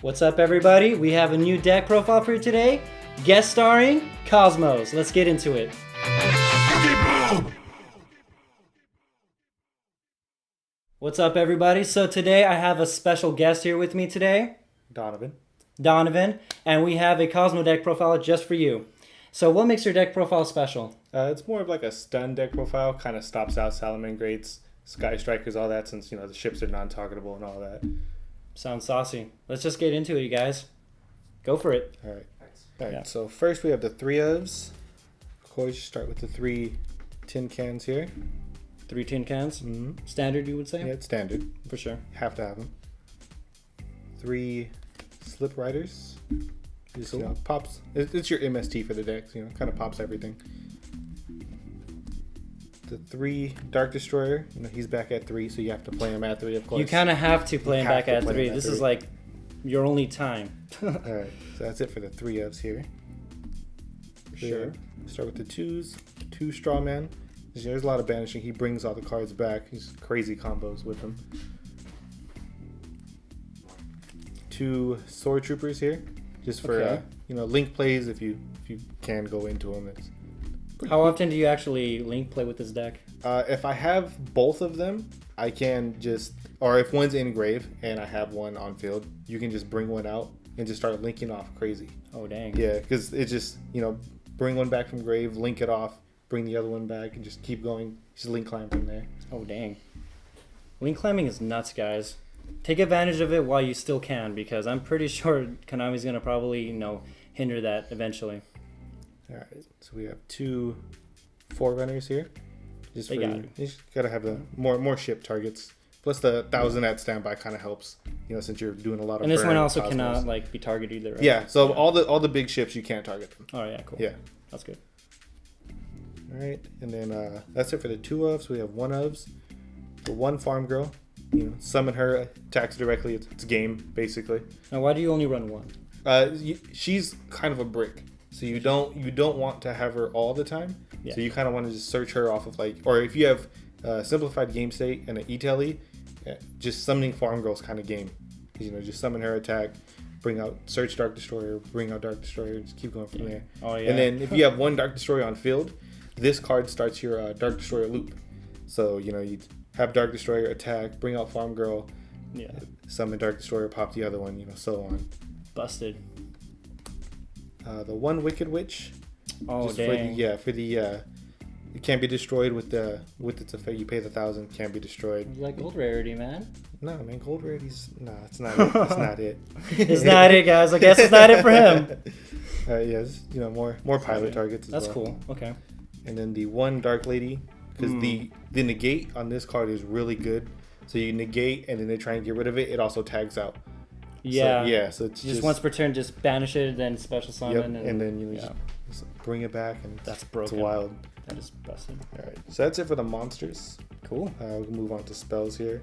What's up, everybody? We have a new deck profile for you today. Guest starring Kozmos. Let's get into it. What's up, everybody? So today I have a special guest here with me today. Donovan. And we have a Kozmo deck profile just for you. So what makes your deck profile special? It's more of like a stun deck profile. Kind of stops out Salamangreats, Sky Strikers, all that, since, the ships are non-targetable and all that. Sounds saucy. Let's just get into it, you guys. Go for it. All right. So first we have the 3 ofs. Of course, you start with the 3 tin cans here. 3 tin cans? Mm-hmm. Standard, you would say? Yeah, it's standard. For sure. Have to have them. 3 slip riders. Just, cool. Pops. It's your MST for the deck. Kind of pops everything. The 3 Dark Destroyer. He's back at 3, so you have to play him at 3, of course. You kind of have to play him back at 3. This is like your only time. All right, so that's it for the 3 ofs here. For sure. Start with the 2s. 2 Straw Man. There's a lot of banishing. He brings all the cards back. He's crazy combos with them. 2 Sword Troopers here, just for link plays if you can go into them. How often do you actually link play with this deck? If I have both of them, I can just, or if one's in grave and I have one on field, you can just bring one out and just start linking off crazy. Oh, dang. Yeah, because it just, bring one back from grave, link it off, bring the other one back, and just keep going. Just link climb from there. Oh, dang. Link climbing is nuts, guys. Take advantage of it while you still can, because I'm pretty sure Konami's going to probably, hinder that eventually. All right, so we have 2 Forerunners here. Just you just gotta have the more ship targets. Plus the 1,000 at standby kind of helps, since you're doing a lot of. And this one also Kozmos. cannot be targeted either. Right? Yeah, so all the big ships you can't target them. Oh yeah, cool. Yeah, that's good. All right, and then that's it for the 2 ofs. We have 1 ofs. The 1 Farm Girl, summon her, attacks directly. It's game basically. Now, why do you only run 1? She's kind of a brick. So you don't want to have her all the time. Yeah. So you kind of want to just search her off of or if you have simplified game state and an E-Tele, just summoning Farm Girl's kind of game. Just summon her, attack, bring out search Dark Destroyer, bring out Dark Destroyer, just keep going from there. Oh yeah. And then if you have 1 Dark Destroyer on field, this card starts your Dark Destroyer loop. So you have Dark Destroyer attack, bring out Farm Girl, summon Dark Destroyer, pop the other one, so on. Busted. The 1 Wicked Witch. Oh, dang. It can't be destroyed with its effect. You pay the 1,000, can't be destroyed. You like gold rarity, man. No, man, gold rarity's it's not it. It's not it. It's not it, guys. I guess it's not it for him. More pilot targets. That's cool. Okay. And then the 1 Dark Lady, because the negate on this card is really good. So you negate, and then they try and get rid of it. It also tags out. Yeah. So it's just once per turn, just banish it, then special summon. Yep. And then just bring it back, and that's broken. It's wild. That is busted. All right, so that's it for the monsters. Cool. We'll move on to spells here.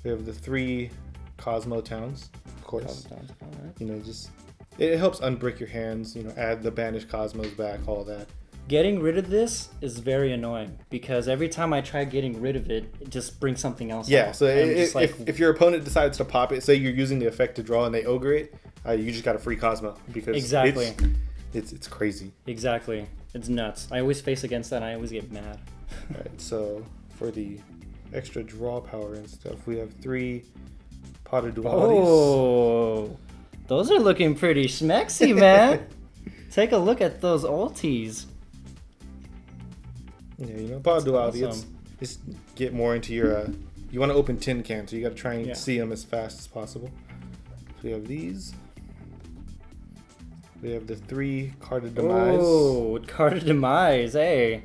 We have the 3 Kozmo Towns, of course. All right. It helps unbrick your hands. Add the banished Cosmos back, all that. Getting rid of this is very annoying because every time I try getting rid of it, it just brings something else. Yeah, out. so if your opponent decides to pop it, say you're using the effect to draw and they ogre it, you just got a free Kozmo because it's crazy. Exactly, it's nuts. I always face against that and I always get mad. All right, so for the extra draw power and stuff, we have 3 Pot of Dualities. Oh, those are looking pretty smexy, man. Take a look at those ulties. Yeah, Pot of Duality. Awesome. It's get more into your. You want to open tin cans, so you got to try and see them as fast as possible. So we have these. We have the 3 Card of Demise. Oh, Card of Demise, hey.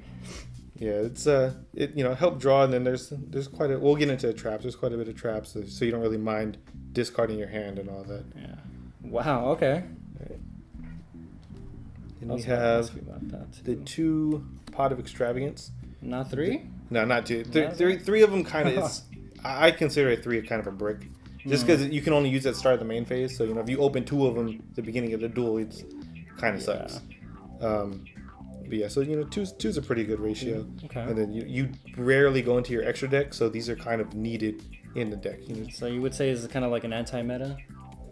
Yeah, it's help draw, and then there's quite a. We'll get into traps. There's quite a bit of traps, so you don't really mind discarding your hand and all that. Yeah. Wow. Okay. Right. And we have the 2 Pot of Extravagance. Not 3? No, not 2. Three of them kind of is. I consider it 3 kind of a brick, just because you can only use it at the start of the main phase. So if you open 2 of them at the beginning of the duel, it kind of sucks. But yeah, so two's a pretty good ratio. Okay. And then you rarely go into your extra deck, so these are kind of needed in the deck. So you would say this is kind of like an anti-meta?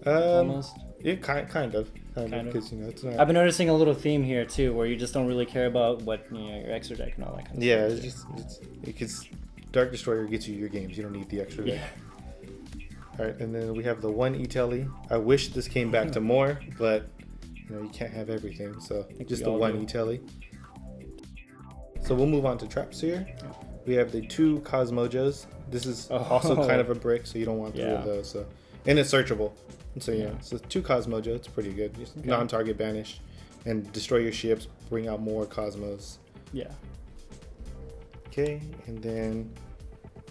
almost. Yeah, kind of, because it's not. I've been noticing a little theme here too, where you just don't really care about what your extra deck and all that kind of yeah, stuff. it's because Dark Destroyer gets you your games. You don't need the extra deck. All right, and then we have the one E-Telly. I wish this came back to more, but you can't have everything. So just the one E-Telly. So we'll move on to traps here. We have the 2 Kozmojos. This is also kind of a brick, so you don't want 3 of those. So, and it's searchable. So so 2 Kozmojo, it's pretty good. Just non-target banish, and destroy your ships. Bring out more Kozmos. Yeah. Okay, and then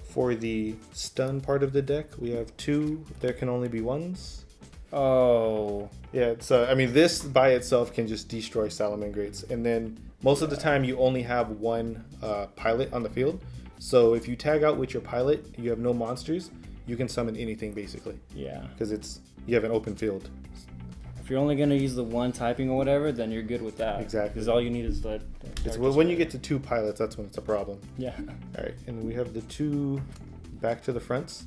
for the stun part of the deck, we have 2. There can only be 1s. Oh. Yeah. So I mean, this by itself can just destroy Salamangreats, and then most of the time you only have 1 pilot on the field. So if you tag out with your pilot, you have no monsters. You can summon anything basically. Yeah. Because you have an open field. If you're only gonna use the 1 typing or whatever, then you're good with that. Exactly. Because all you need is the when you get to 2 pilots, that's when it's a problem. Yeah. All right, and we have the 2 back to the fronts.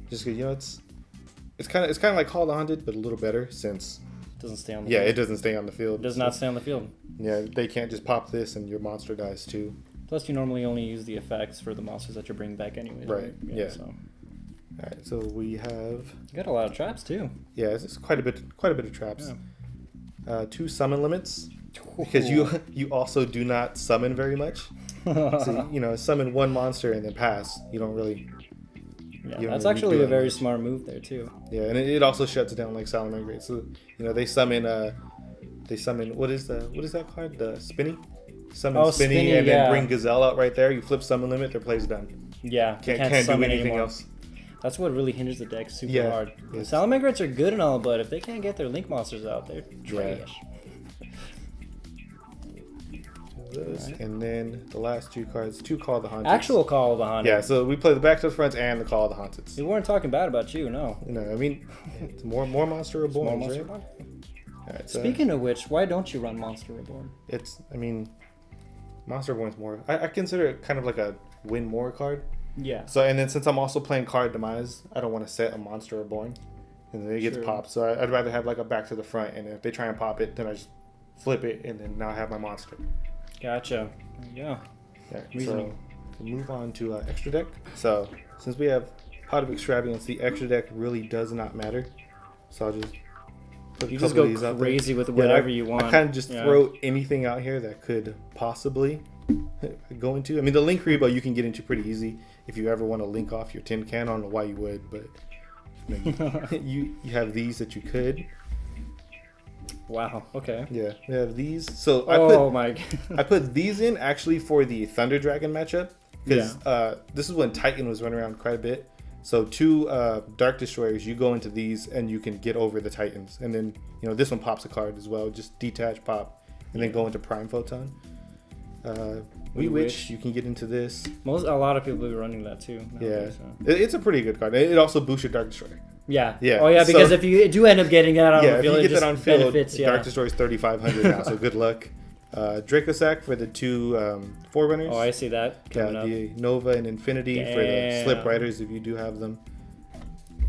Just because it's kind of like Call of the Haunted, but a little better since it doesn't stay on the field. field. It doesn't stay on the field. It does not stay on the field. Yeah, they can't just pop this and your monster dies too. Plus, you normally only use the effects for the monsters that you're bringing back anyway. Right. Yeah. So. All right, so we have. You got a lot of traps too. Yeah, it's quite a bit of traps. Yeah. 2 summon limits because you also do not summon very much. So summon 1 monster and then pass. You don't really. Yeah, that's actually a very smart move there too. Yeah, and it also shuts down like Salamangreat. So they summon what is that card? The Spinny. Summon Spinny and then bring Gazelle out right there. You flip summon limit, their play's done. Yeah, can't do anything else. That's what really hinders the deck super hard. Yes. Salamangreats are good and all, but if they can't get their link monsters out, they're trash. Right. And then the last 2 cards, 2 Call of the Haunted. Actual Call of the Haunted. Yeah, so we play the back to the fronts and the Call of the Haunted. We weren't talking bad about you, no. I mean, it's more Monster Reborn. More Monster Reborn. Right, so speaking of which, why don't you run Monster Reborn? Monster Reborn's more. I consider it kind of like a win more card. Yeah. So and then since I'm also playing Card Demise, I don't want to set a Monster Reborn, and then it gets popped. So I'd rather have like a back to the front, and if they try and pop it, then I just flip it, and then now I have my monster. Gotcha. Yeah. So we'll move on to extra deck. So since we have Pot of Extravagance, the extra deck really does not matter. So I'll just put you just go crazy with whatever you want. I kind of just throw anything out here that could possibly go into. I mean, the Link Rebo you can get into pretty easy if you ever want to link off your tin can. I don't know why you would, but you have these that you could. Wow. Okay. Yeah, we have these. So I put these in actually for the Thunder Dragon matchup because this is when Titan was running around quite a bit. So 2 Dark Destroyers, you go into these and you can get over the Titans, and then this one pops a card as well. Just detach, pop, and then go into Prime Photon. We Witch, you can get into this. A lot of people will be running that too. Nowadays, it's a pretty good card. It also boosts your Dark Destroyer. Yeah. Yeah. Oh yeah, because if you do end up getting that on the field, if you get that on field, benefits, Dark Destroyer is 3,500 now, so good luck. Dracosac for the 2 Forerunners. Oh, I see that coming up. The Nova and Infinity for the Slip Riders if you do have them.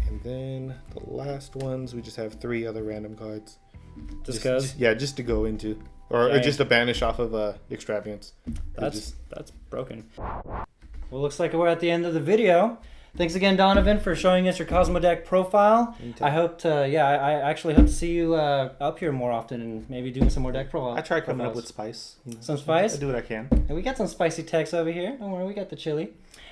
And then the last ones, we just have 3 other random cards. Just because? Just to go into. Or just to banish off of Extravagance. That's broken. Well, looks like we're at the end of the video. Thanks again, Donovan, for showing us your Kozmo deck profile. I hope to, I actually hope to see you up here more often and maybe doing some more deck profiles. I try coming up with spice. Some spice? I do what I can. And we got some spicy text over here. Don't worry, we got the chili.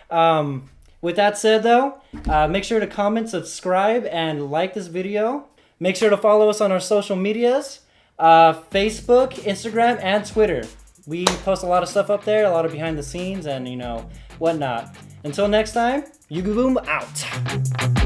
With that said, though, make sure to comment, subscribe, and like this video. Make sure to follow us on our social medias, Facebook, Instagram, and Twitter. We post a lot of stuff up there, a lot of behind the scenes and, whatnot. Until next time, YugiBOOM out.